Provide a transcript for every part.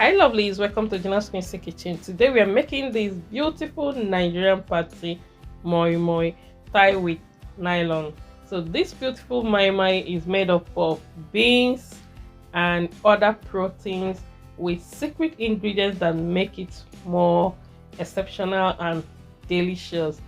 Hi lovelies, welcome to Gina's Fancy Kitchen. Today we are making this beautiful Nigerian party moi moi tie with nylon. So this beautiful moi moi is made up of beans and other proteins with secret ingredients that make it more exceptional and delicious.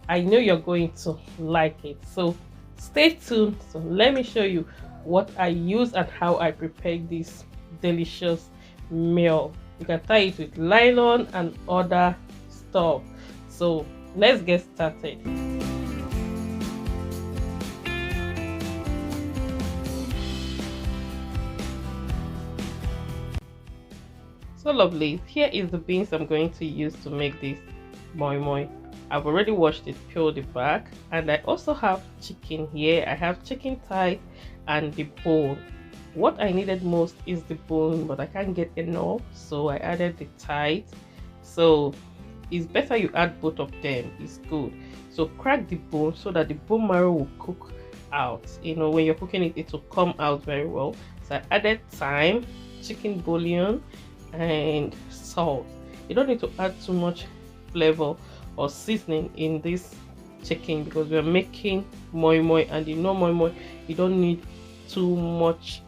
I know you're going to like it. So stay tuned. So let me show you what I use and how I prepare this delicious meal. You can tie it with nylon and other stuff. So let's get started. So lovely, here is the beans I'm going to use to make this moi moi. I've already washed it, peeled the back, and I also have chicken here. I have chicken thigh and the bone. What I needed most is the bone, but I can't get enough, so I added the thigh. So it's better you add both of them, it's good. So crack the bone so that the bone marrow will cook out. You know, when you're cooking it, it will come out very well. So I added thyme, chicken bouillon, and salt. You don't need to add too much flavor or seasoning in this chicken because we're making moi moi, and you know moi moi, you don't need too much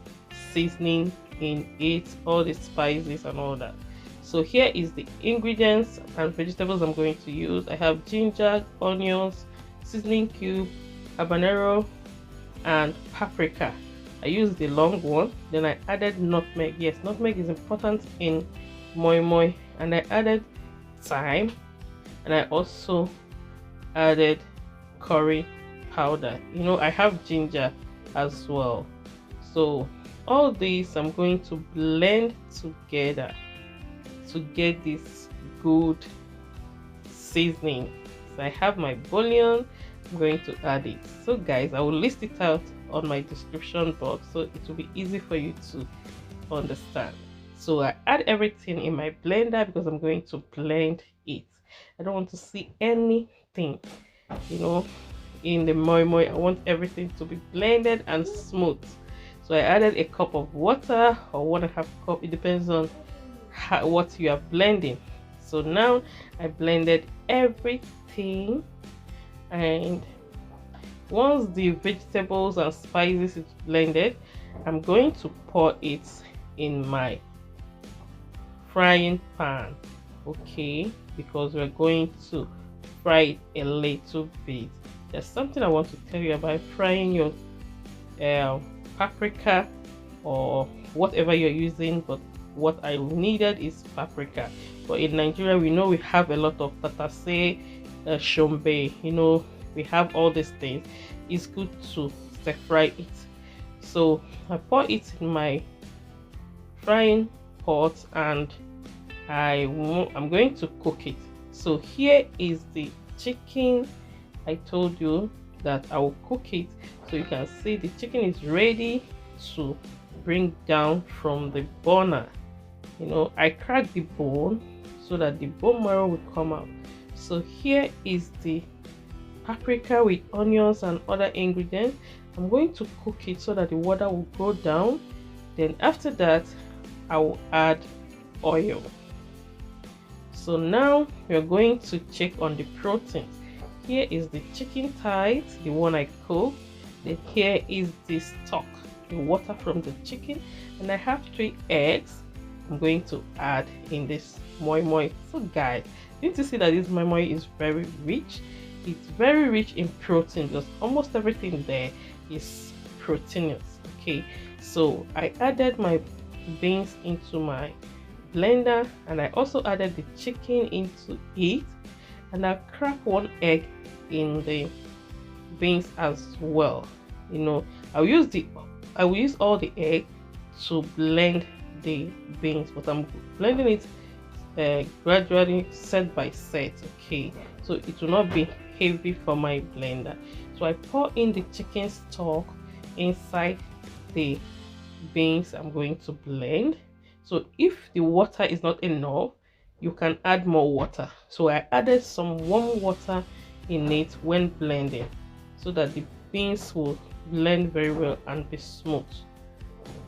seasoning in it, all the spices and all that. So here is the ingredients and vegetables I'm going to use. I have ginger, onions, seasoning cube, habanero, and paprika. I used the long one. Then I added nutmeg. Yes, nutmeg is important in moi moi. And I added thyme, and I also added curry powder. You know, I have ginger as well. So all these I'm going to blend together to get this good seasoning. So I have my bouillon. I'm going to add it. So guys, I will list it out on my description box so it will be easy for you to understand. So I add everything in my blender because I'm going to blend it. I don't want to see anything, you know, in the moi moi. I want everything to be blended and smooth. So I added a cup of water or 1.5 cup. It depends on what you are blending. So now I blended everything, and once the vegetables and spices is blended, I'm going to pour it in my frying pan, okay, because we're going to fry it a little bit. There's something I want to tell you about frying your paprika or whatever you're using, but what I needed is paprika. But in Nigeria, we know we have a lot of tatase, shombe, you know, we have all these things. It's good to stir fry it. So I pour it in my frying pot, and I'm going to cook it. So here is the chicken. I told you that I will cook it. So you can see the chicken is ready to bring down from the burner. You know, I cracked the bone so that the bone marrow will come out. So here is the paprika with onions and other ingredients. I'm going to cook it so that the water will go down. Then after that, I will add oil. So now we're going to check on the protein. Here is the chicken thighs, the one I cooked. Then here is the stock, the water from the chicken, and I have 3 eggs I'm going to add in this moi moi. So guys, you need to see that this moi moi is very rich. It's very rich in protein because almost everything there is proteinous. Okay, so I added my beans into my blender, and I also added the chicken into it, and I cracked 1 egg in the beans as well. You know, I will use all the egg to blend the beans, but I'm blending it gradually, set by set. Okay, so it will not be heavy for my blender. So I pour in the chicken stock inside the beans I'm going to blend. So if the water is not enough, you can add more water. So I added some warm water in it when blending so that the beans will blend very well and be smooth.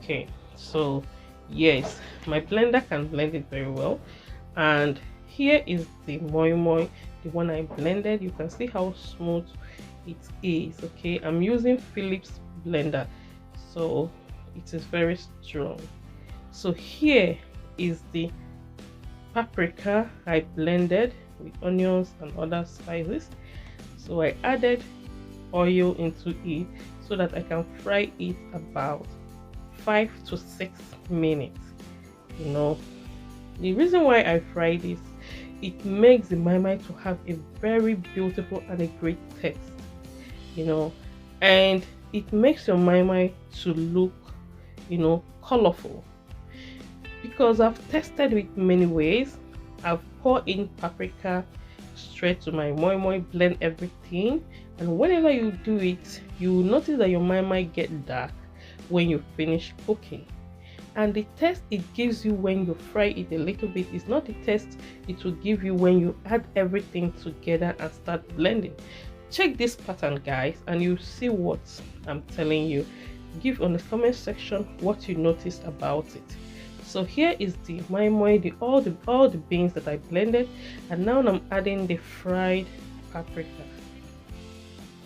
Okay, so Yes, my blender can blend it very well. And here is the moi moi, the one I blended. You can see how smooth it is. Okay, I'm using Philips blender, so it is very strong. So here is the paprika I blended with onions and other spices. So I added oil into it so that I can fry it about 5 to 6 minutes. You know, the reason why I fry this, it makes the moi moi to have a very beautiful and a great taste, you know, and it makes your moi moi to look, you know, colorful. Because I've tested with many ways. I've poured in paprika straight to my moi moi, blend everything, and whenever you do it, you will notice that your moi moi get dark when you finish cooking. And the taste it gives you when you fry it a little bit is not the taste it will give you when you add everything together and start blending. Check this pattern, guys, and you see what I'm telling you. Give on the comment section what you noticed about it. So here is the moi moi, all the beans that I blended, and now I'm adding the fried paprika.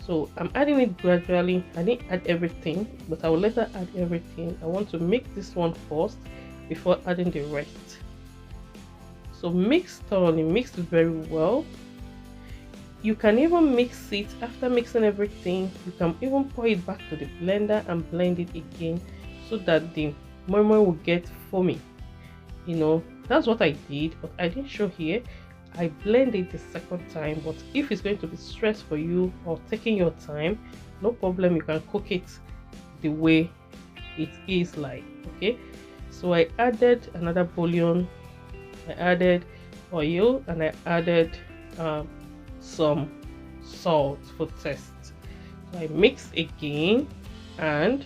So I'm adding it gradually. I didn't add everything, but I will later add everything. I want to mix this one first before adding the rest. So mix thoroughly, mix very well. You can even mix it. After mixing everything, you can even pour it back to the blender and blend it again so that the moi moi will get foamy. You know, that's what I did, but I didn't show here. I blend it the second time, but if it's going to be stress for you or taking your time, no problem, you can cook it the way it is like. Okay, so I added another bouillon, I added oil, and I added some salt for taste. So I mixed again, and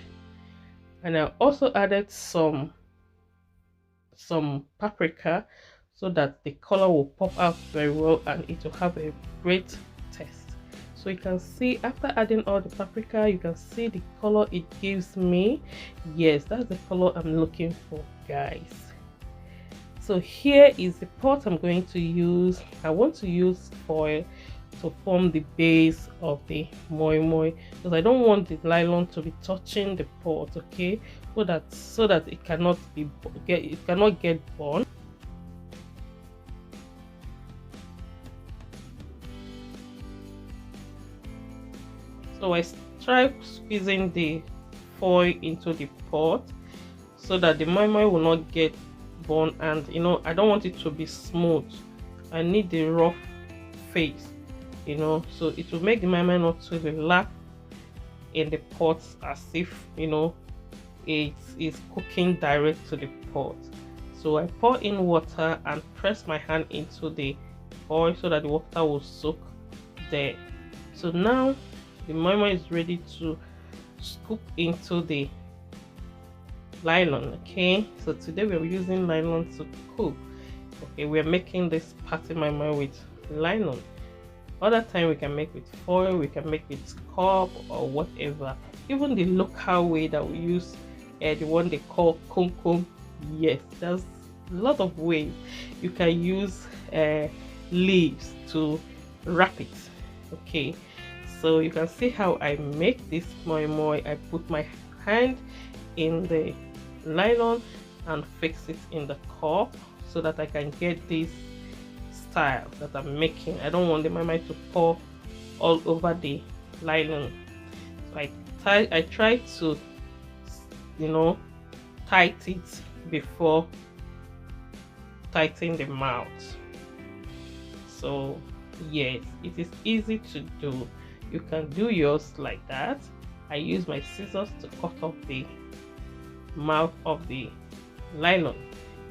I also added some paprika so that the color will pop out very well and it will have a great taste. So you can see after adding all the paprika, you can see the color it gives me. Yes, that's the color I'm looking for, guys. So here is the pot I'm going to use. I want to use foil to form the base of the moi moi because I don't want the nylon to be touching the pot, okay, so that it cannot get burned. So I try squeezing the foil into the pot so that the moi moi will not get burned, and you know, I don't want it to be smooth. I need the rough face, you know, so it will make the moi moi not to relax in the pot as if, you know, it is cooking direct to the pot. So I pour in water and press my hand into the oil so that the water will soak there. So now the moi moi is ready to scoop into the nylon. Okay, so today we're using nylon to cook. Okay, we're making this party moi moi with nylon. Other time we can make with foil, we can make with cup or whatever. Even the local way that we use, the one they call kum. Yes, there's a lot of ways you can use leaves to wrap it. Okay, so you can see how I make this moi moi. I put my hand in the nylon and fix it in the cup so that I can get this style that I'm making. I don't want the moi moi to pour all over the nylon. So I try to, you know, tighten it before tightening the mouth. So yes, it is easy to do. You can do yours like that. I use my scissors to cut off the mouth of the nylon,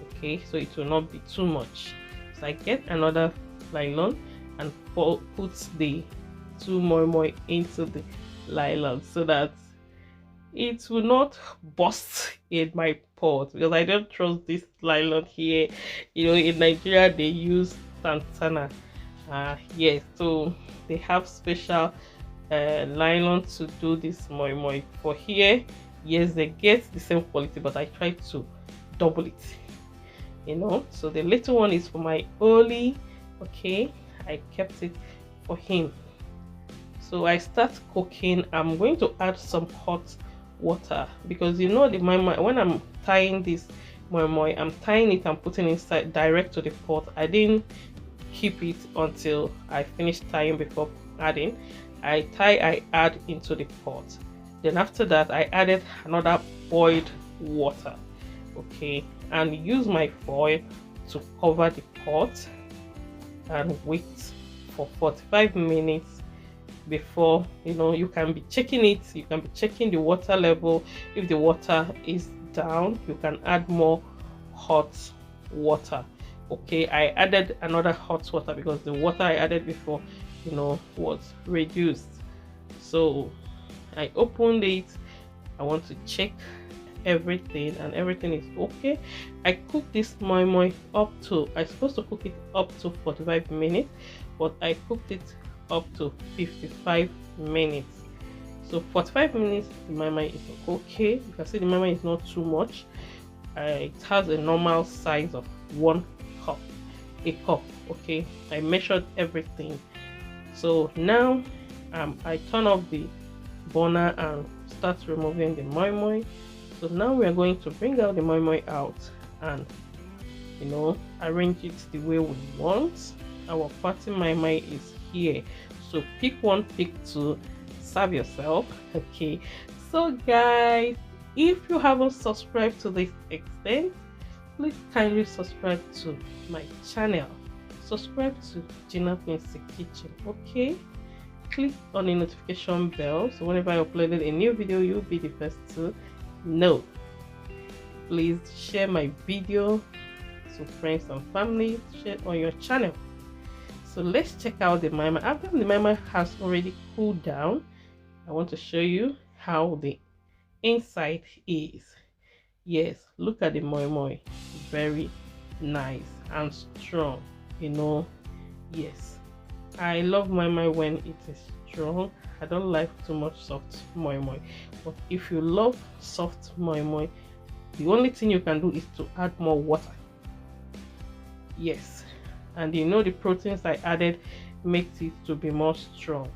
okay, so it will not be too much. So I get another nylon and put the two moi moi into the nylon so that it will not burst in my pot, because I don't trust this nylon here. You know, in Nigeria they use Santana. Yes, so they have special nylon to do this moi moi. For here, yes, they get the same quality, but I try to double it, you know. So the little one is for my Oli. Okay, I kept it for him. So I start cooking. I'm going to add some hot water, because you know the moi moi, when I'm tying this moi moi, I'm tying it and putting inside direct to the pot. I didn't keep it until I finish tying before adding. I tie, I add into the pot. Then after that, I added another boiled water. Okay, and use my foil to cover the pot and wait for 45 minutes before, you know, you can be checking it. You can be checking the water level. If the water is down, you can add more hot water. Okay, I added another hot water because the water I added before, you know, was reduced. So I opened it. I want to check everything, and everything is okay. I cooked this moi moi up to, I supposed to cook it up to 45 minutes, but I cooked it up to 55 minutes. So 45 minutes, the moi moi is okay. You can see the moi moi is not too much. It has a normal size of a cup. Okay, I measured everything. So now I turn off the burner and start removing the moi moi. So now we are going to bring out the moi moi out and, you know, arrange it the way we want. Our party moi moi is here. So pick one, pick two, serve yourself. Okay, so guys, if you haven't subscribed to this extent, please kindly subscribe to my channel. Subscribe to Gina Quincy Kitchen. Okay, click on the notification bell so whenever I uploaded a new video, you'll be the first to know. Please share my video to friends and family. Share on your channel. So let's check out the moi moi. After the moi moi has already cooled down, I want to show you how the inside is. Yes, look at the moi moi. Very nice and strong, you know. Yes, I love moi moi when it is strong. I don't like too much soft moi moi, but if you love soft moi moi, the only thing you can do is to add more water. Yes, and you know the proteins I added makes it to be more strong.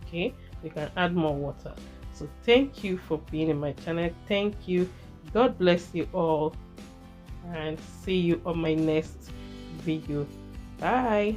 Okay, you can add more water. So thank you for being in my channel. Thank you. God bless you all, and see you on my next video. Bye.